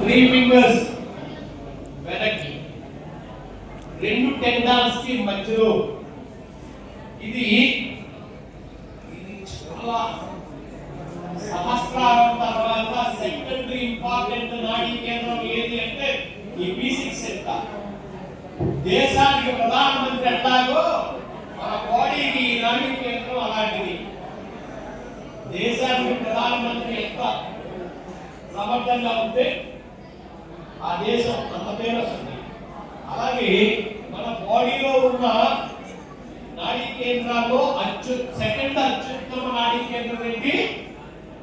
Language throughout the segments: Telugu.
3 ఫింగర్స్ వెనక్కి, 2 టెండాన్స్ కి మధ్యలో. ఇది చాలా సహస్రారం తర్వాత సెకండరీ ఇంపార్టెంట్ నాడీ కేంద్రం ఏది అంటే ఈ B6 సెక్టార్. దేశానికి ప్రధానమంత్రి ఎట్లాగో మన బాడీకి ఈ నాడీ కేంద్రం అలాంటిది. దేశానికి ప్రధానమంత్రి ఎంత సమర్థంగా ఉంటే ఆ దేశం అంత పేరు వస్తుంది. అలాగే మన బాడీలో ఉన్న నాడీ కేంద్రాల్లో సెకండ్ అత్యుత్తమ నాడీ కేంద్రం ఏంటి?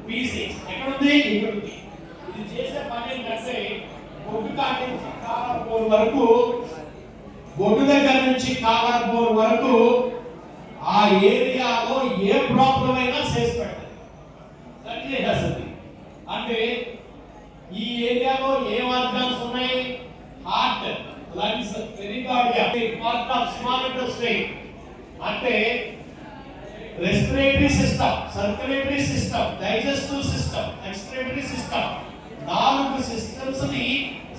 B6. ఎక్కడుంది? ఇక్కడ ఉంది. ఇది చేసే పని ఏంటంటే బొడ్డు కాటి నుంచి కాలర్ బోన్ వరకు, బొడ్డు దగ్గర నుంచి కాలర్ బోన్ వరకు ఆ ఏరియాలో ఏ ప్రాబ్లం అయినా చేసి పెట్టాలి, సరి చేసేస్తుంది. అంటే ఈ ఏరియాలో ఏ ఆర్గాన్స్ ఉన్నాయి? Heart, lungs, pericardia, part of small intestine అంటే respiratory system, circulatory system, digestive system, excretory system, 4 systems ని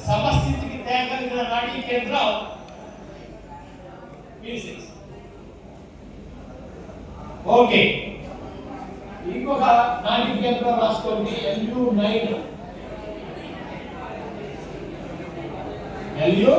సమస్థితికి తేగలిగిన నాడీ కేంద్రం B6. ఓకే, ఇంకొక నాడీ కేంద్రం రాసుకోండి, LU9. LU